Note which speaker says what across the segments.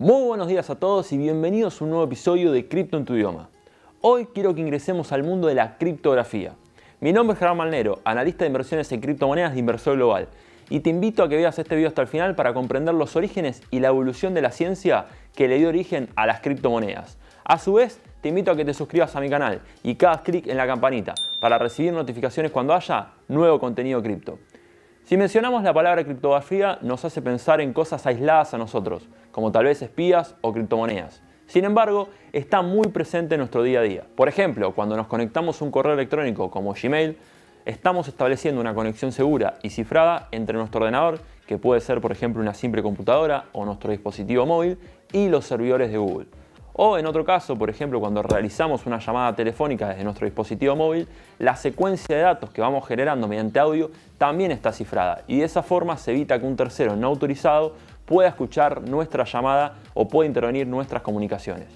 Speaker 1: Muy buenos días a todos y bienvenidos a un nuevo episodio de Cripto en tu idioma. Hoy quiero que ingresemos al mundo de la criptografía. Mi nombre es Germán Malnero, analista de inversiones en criptomonedas de Inversor Global, y te invito a que veas este video hasta el final para comprender los orígenes y la evolución de la ciencia que le dio origen a las criptomonedas. A su vez, te invito a que te suscribas a mi canal y que hagas clic en la campanita para recibir notificaciones cuando haya nuevo contenido cripto. Si mencionamos la palabra criptografía, nos hace pensar en cosas aisladas a nosotros, como tal vez espías o criptomonedas. Sin embargo, está muy presente en nuestro día a día. Por ejemplo, cuando nos conectamos a un correo electrónico como Gmail, estamos estableciendo una conexión segura y cifrada entre nuestro ordenador, que puede ser por ejemplo una simple computadora o nuestro dispositivo móvil, y los servidores de Google. O en otro caso, por ejemplo, cuando realizamos una llamada telefónica desde nuestro dispositivo móvil, la secuencia de datos que vamos generando mediante audio también está cifrada, y de esa forma se evita que un tercero no autorizado pueda escuchar nuestra llamada o pueda intervenir nuestras comunicaciones.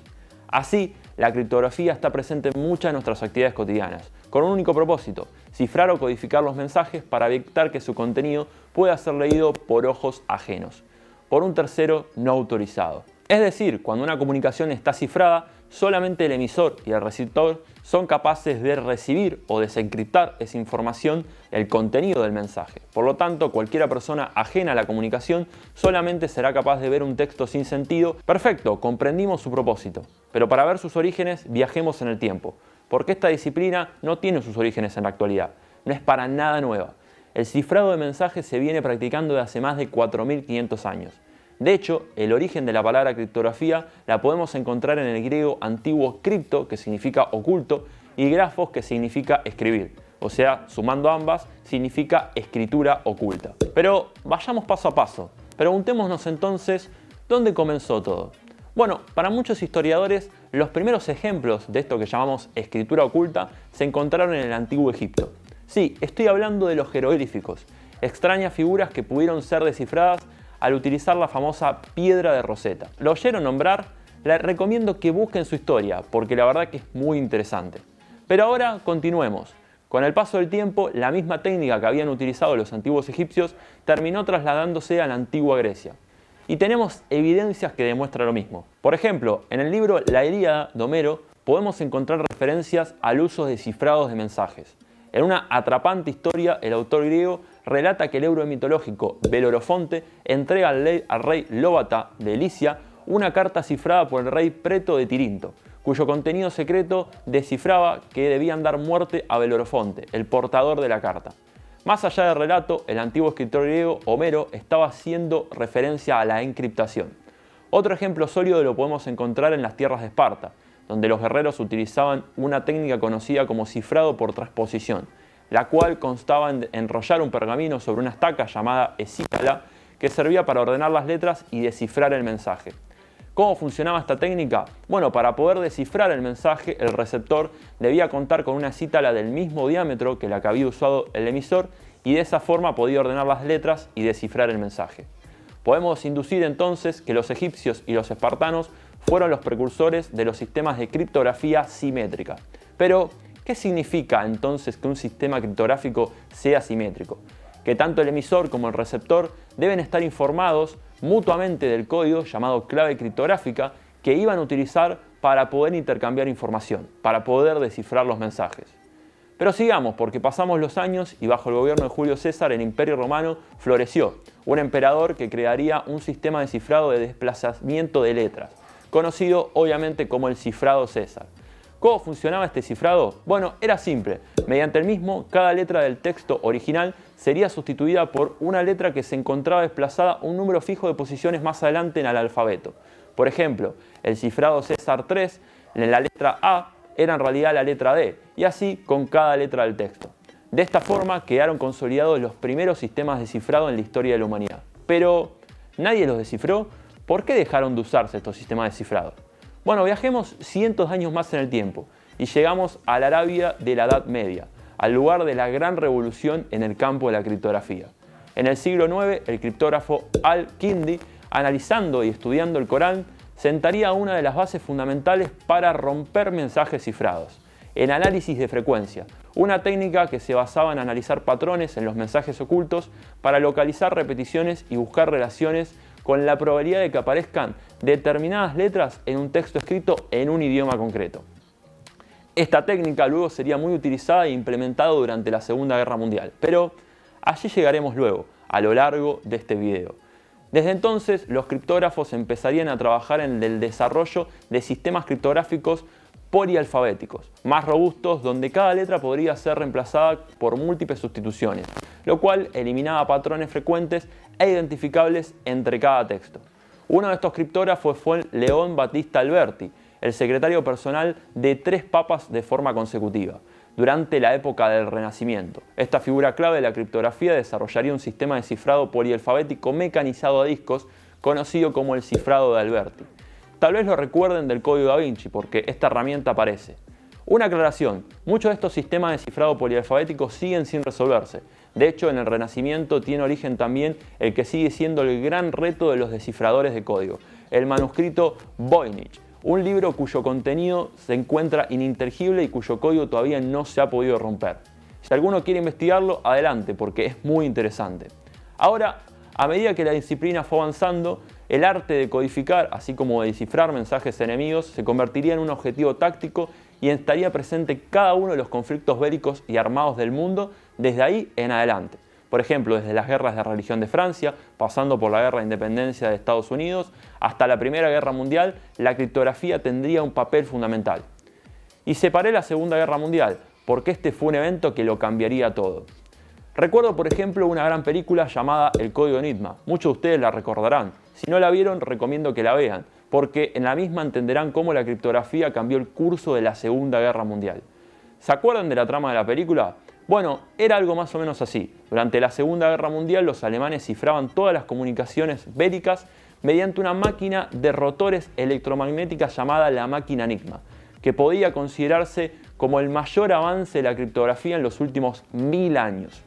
Speaker 1: Así, la criptografía está presente en muchas de nuestras actividades cotidianas, con un único propósito: cifrar o codificar los mensajes para evitar que su contenido pueda ser leído por ojos ajenos, por un tercero no autorizado. Es decir, cuando una comunicación está cifrada, solamente el emisor y el receptor son capaces de recibir o desencriptar esa información, el contenido del mensaje. Por lo tanto, cualquier persona ajena a la comunicación solamente será capaz de ver un texto sin sentido. Perfecto, comprendimos su propósito. Pero para ver sus orígenes, viajemos en el tiempo, porque esta disciplina no tiene sus orígenes en la actualidad. No es para nada nueva. El cifrado de mensajes se viene practicando desde hace más de 4.500 años. De hecho, el origen de la palabra criptografía la podemos encontrar en el griego antiguo cripto, que significa oculto, y grafos, que significa escribir. O sea, sumando ambas, significa escritura oculta. Pero vayamos paso a paso. Preguntémonos entonces, ¿dónde comenzó todo? Bueno, para muchos historiadores, los primeros ejemplos de esto que llamamos escritura oculta se encontraron en el antiguo Egipto. Sí, estoy hablando de los jeroglíficos, extrañas figuras que pudieron ser descifradas al utilizar la famosa piedra de Rosetta. ¿Lo oyeron nombrar? Les recomiendo que busquen su historia, porque la verdad que es muy interesante. Pero ahora continuemos. Con el paso del tiempo, la misma técnica que habían utilizado los antiguos egipcios terminó trasladándose a la antigua Grecia. Y tenemos evidencias que demuestran lo mismo. Por ejemplo, en el libro La Ilíada de Homero podemos encontrar referencias al uso de cifrados de mensajes. En una atrapante historia, el autor griego relata que el héroe mitológico Belorofonte entrega al rey Lóbata de Licia una carta cifrada por el rey Preto de Tirinto, cuyo contenido secreto descifraba que debían dar muerte a Belorofonte, el portador de la carta. Más allá del relato, el antiguo escritor griego Homero estaba haciendo referencia a la encriptación. Otro ejemplo sólido lo podemos encontrar en las tierras de Esparta, donde los guerreros utilizaban una técnica conocida como cifrado por transposición, la cual constaba en enrollar un pergamino sobre una estaca llamada escítala, que servía para ordenar las letras y descifrar el mensaje. ¿Cómo funcionaba esta técnica? Bueno, para poder descifrar el mensaje, el receptor debía contar con una escítala del mismo diámetro que la que había usado el emisor, y de esa forma podía ordenar las letras y descifrar el mensaje. Podemos inducir entonces que los egipcios y los espartanos fueron los precursores de los sistemas de criptografía simétrica. Pero, ¿qué significa entonces que un sistema criptográfico sea simétrico? Que tanto el emisor como el receptor deben estar informados mutuamente del código llamado clave criptográfica que iban a utilizar para poder intercambiar información, para poder descifrar los mensajes. Pero sigamos, porque pasamos los años y bajo el gobierno de Julio César el Imperio Romano floreció, un emperador que crearía un sistema de cifrado de desplazamiento de letras, conocido obviamente como el cifrado César. ¿Cómo funcionaba este cifrado? Bueno, era simple. Mediante el mismo, cada letra del texto original sería sustituida por una letra que se encontraba desplazada un número fijo de posiciones más adelante en el alfabeto. Por ejemplo, el cifrado César 3, en la letra A, era en realidad la letra D, y así con cada letra del texto. De esta forma quedaron consolidados los primeros sistemas de cifrado en la historia de la humanidad. Pero, ¿nadie los descifró? ¿Por qué dejaron de usarse estos sistemas de cifrado? Bueno, viajemos cientos de años más en el tiempo y llegamos a la Arabia de la Edad Media, al lugar de la gran revolución en el campo de la criptografía. En el siglo IX, el criptógrafo Al-Kindi, analizando y estudiando el Corán, sentaría una de las bases fundamentales para romper mensajes cifrados: el análisis de frecuencia, una técnica que se basaba en analizar patrones en los mensajes ocultos para localizar repeticiones y buscar relaciones con la probabilidad de que aparezcan determinadas letras en un texto escrito en un idioma concreto. Esta técnica luego sería muy utilizada e implementada durante la Segunda Guerra Mundial, pero allí llegaremos luego, a lo largo de este video. Desde entonces, los criptógrafos empezarían a trabajar en el desarrollo de sistemas criptográficos polialfabéticos, más robustos, donde cada letra podría ser reemplazada por múltiples sustituciones, lo cual eliminaba patrones frecuentes e identificables entre cada texto. Uno de estos criptógrafos fue León Battista Alberti, el secretario personal de 3 papas de forma consecutiva, durante la época del Renacimiento. Esta figura clave de la criptografía desarrollaría un sistema de cifrado polialfabético mecanizado a discos, conocido como el cifrado de Alberti. Tal vez lo recuerden del Código Da Vinci, porque esta herramienta aparece. Una aclaración, muchos de estos sistemas de cifrado polialfabético siguen sin resolverse. De hecho, en el Renacimiento tiene origen también el que sigue siendo el gran reto de los descifradores de código, el manuscrito Voynich, un libro cuyo contenido se encuentra ininteligible y cuyo código todavía no se ha podido romper. Si alguno quiere investigarlo, adelante, porque es muy interesante. Ahora, a medida que la disciplina fue avanzando, el arte de codificar, así como de descifrar mensajes enemigos, se convertiría en un objetivo táctico y estaría presente cada uno de los conflictos bélicos y armados del mundo desde ahí en adelante. Por ejemplo, desde las guerras de religión de Francia, pasando por la guerra de independencia de Estados Unidos, hasta la Primera Guerra Mundial, la criptografía tendría un papel fundamental. Y separé la Segunda Guerra Mundial, porque este fue un evento que lo cambiaría todo. Recuerdo, por ejemplo, una gran película llamada El Código Enigma. Muchos de ustedes la recordarán. Si no la vieron, recomiendo que la vean, porque en la misma entenderán cómo la criptografía cambió el curso de la Segunda Guerra Mundial. ¿Se acuerdan de la trama de la película? Bueno, era algo más o menos así. Durante la Segunda Guerra Mundial, los alemanes cifraban todas las comunicaciones bélicas mediante una máquina de rotores electromagnéticas llamada la máquina Enigma, que podía considerarse como el mayor avance de la criptografía en los últimos 1000 años.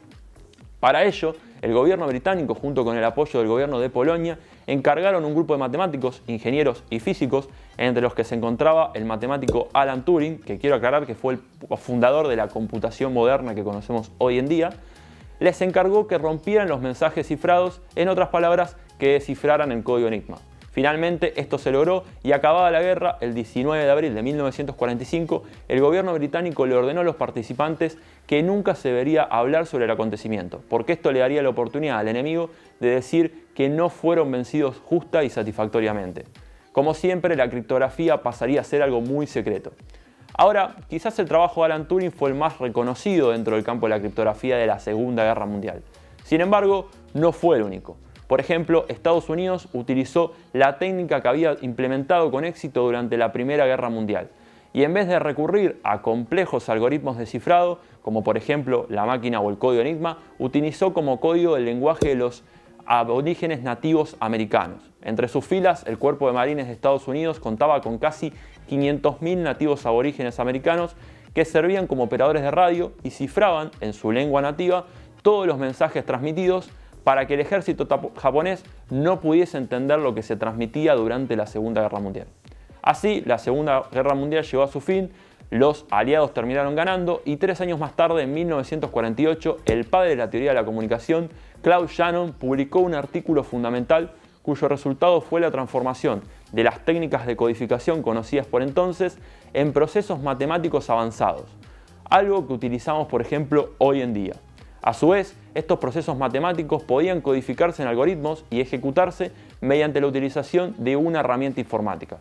Speaker 1: Para ello, el gobierno británico, junto con el apoyo del gobierno de Polonia, encargaron un grupo de matemáticos, ingenieros y físicos, entre los que se encontraba el matemático Alan Turing, que quiero aclarar que fue el fundador de la computación moderna que conocemos hoy en día. Les encargó que rompieran los mensajes cifrados, en otras palabras, que descifraran el código Enigma. Finalmente esto se logró y acabada la guerra, el 19 de abril de 1945, el gobierno británico le ordenó a los participantes que nunca se debería hablar sobre el acontecimiento, porque esto le daría la oportunidad al enemigo de decir que no fueron vencidos justa y satisfactoriamente. Como siempre, la criptografía pasaría a ser algo muy secreto. Ahora, quizás el trabajo de Alan Turing fue el más reconocido dentro del campo de la criptografía de la Segunda Guerra Mundial. Sin embargo, no fue el único. Por ejemplo, Estados Unidos utilizó la técnica que había implementado con éxito durante la Primera Guerra Mundial. Y en vez de recurrir a complejos algoritmos de cifrado, como por ejemplo la máquina o el código Enigma, utilizó como código el lenguaje de los aborígenes nativos americanos. Entre sus filas, el Cuerpo de Marines de Estados Unidos contaba con casi 500.000 nativos aborígenes americanos que servían como operadores de radio y cifraban en su lengua nativa todos los mensajes transmitidos para que el ejército japonés no pudiese entender lo que se transmitía durante la Segunda Guerra Mundial. Así, la Segunda Guerra Mundial llegó a su fin, los aliados terminaron ganando y 3 años más tarde, en 1948, el padre de la teoría de la comunicación, Claude Shannon, publicó un artículo fundamental cuyo resultado fue la transformación de las técnicas de codificación conocidas por entonces en procesos matemáticos avanzados, algo que utilizamos por ejemplo hoy en día. A su vez, estos procesos matemáticos podían codificarse en algoritmos y ejecutarse mediante la utilización de una herramienta informática.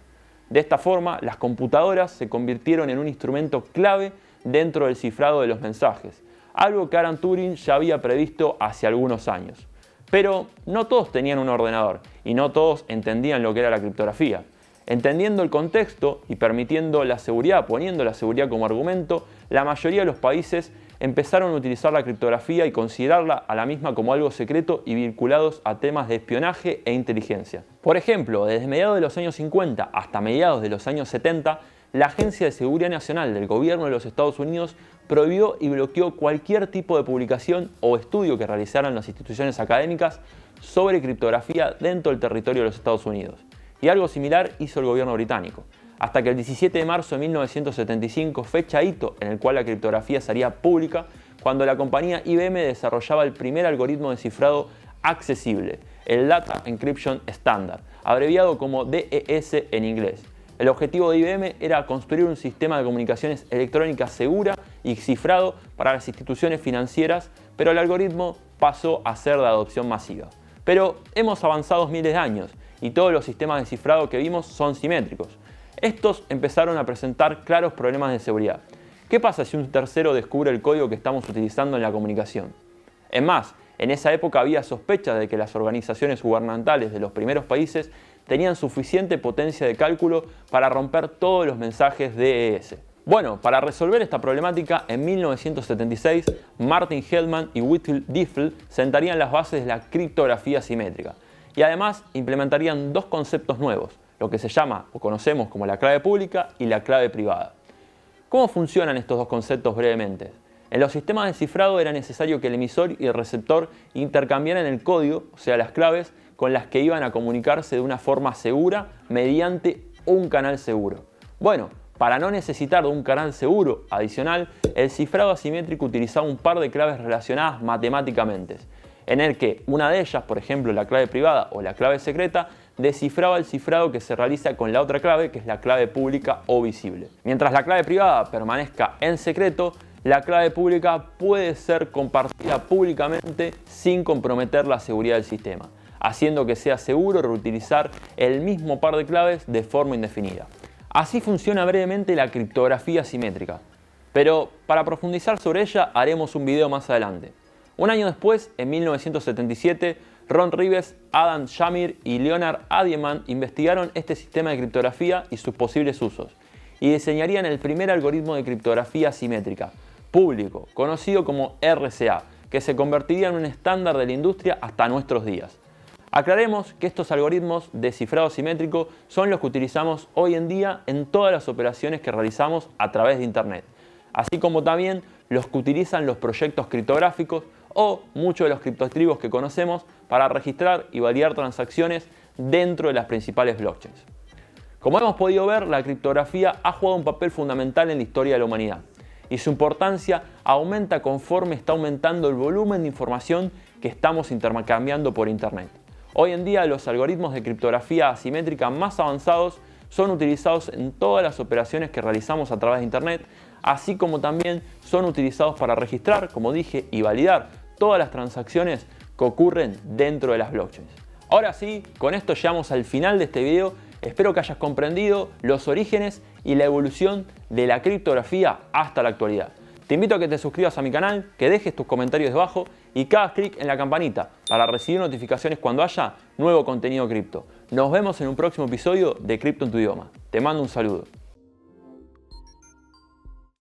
Speaker 1: De esta forma, las computadoras se convirtieron en un instrumento clave dentro del cifrado de los mensajes, algo que Alan Turing ya había previsto hace algunos años. Pero no todos tenían un ordenador y no todos entendían lo que era la criptografía. Entendiendo el contexto y permitiendo la seguridad, poniendo la seguridad como argumento, la mayoría de los países empezaron a utilizar la criptografía y considerarla a la misma como algo secreto y vinculados a temas de espionaje e inteligencia. Por ejemplo, desde mediados de los años 50 hasta mediados de los años 70, la Agencia de Seguridad Nacional del Gobierno de los Estados Unidos prohibió y bloqueó cualquier tipo de publicación o estudio que realizaran las instituciones académicas sobre criptografía dentro del territorio de los Estados Unidos. Y algo similar hizo el gobierno británico, hasta que el 17 de marzo de 1975, fecha hito en el cual la criptografía sería pública, cuando la compañía IBM desarrollaba el primer algoritmo de cifrado accesible, el Data Encryption Standard, abreviado como DES en inglés. El objetivo de IBM era construir un sistema de comunicaciones electrónicas segura y cifrado para las instituciones financieras, pero el algoritmo pasó a ser de adopción masiva. Pero hemos avanzado miles de años y todos los sistemas de cifrado que vimos son simétricos. Estos empezaron a presentar claros problemas de seguridad. ¿Qué pasa si un tercero descubre el código que estamos utilizando en la comunicación? Es más, en esa época había sospechas de que las organizaciones gubernamentales de los primeros países tenían suficiente potencia de cálculo para romper todos los mensajes DES. Bueno, para resolver esta problemática, en 1976, Martin Hellman y Whitfield Diffie sentarían las bases de la criptografía simétrica y además implementarían dos conceptos nuevos, lo que se llama o conocemos como la clave pública y la clave privada. ¿Cómo funcionan estos dos conceptos brevemente? En los sistemas de cifrado era necesario que el emisor y el receptor intercambiaran el código, o sea, las claves, con las que iban a comunicarse de una forma segura mediante un canal seguro. Bueno, para no necesitar de un canal seguro adicional, el cifrado asimétrico utilizaba un par de claves relacionadas matemáticamente, en el que una de ellas, por ejemplo la clave privada o la clave secreta, descifraba el cifrado que se realiza con la otra clave, que es la clave pública o visible. Mientras la clave privada permanezca en secreto, la clave pública puede ser compartida públicamente sin comprometer la seguridad del sistema, haciendo que sea seguro reutilizar el mismo par de claves de forma indefinida. Así funciona brevemente la criptografía simétrica, pero para profundizar sobre ella haremos un video más adelante. Un año después, en 1977, Ron Rives, Adam Shamir y Leonard Adieman investigaron este sistema de criptografía y sus posibles usos, y diseñarían el primer algoritmo de criptografía simétrica, público, conocido como RSA, que se convertiría en un estándar de la industria hasta nuestros días. Aclaremos que estos algoritmos de cifrado simétrico son los que utilizamos hoy en día en todas las operaciones que realizamos a través de Internet, así como también los que utilizan los proyectos criptográficos o muchos de los criptoactivos que conocemos para registrar y validar transacciones dentro de las principales blockchains. Como hemos podido ver, la criptografía ha jugado un papel fundamental en la historia de la humanidad y su importancia aumenta conforme está aumentando el volumen de información que estamos intercambiando por Internet. Hoy en día los algoritmos de criptografía asimétrica más avanzados son utilizados en todas las operaciones que realizamos a través de Internet, así como también son utilizados para registrar, como dije, y validar todas las transacciones que ocurren dentro de las blockchains. Ahora sí, con esto llegamos al final de este video. Espero que hayas comprendido los orígenes y la evolución de la criptografía hasta la actualidad. Te invito a que te suscribas a mi canal, que dejes tus comentarios debajo y que hagas clic en la campanita para recibir notificaciones cuando haya nuevo contenido cripto. Nos vemos en un próximo episodio de Cripto en tu idioma. Te mando un saludo.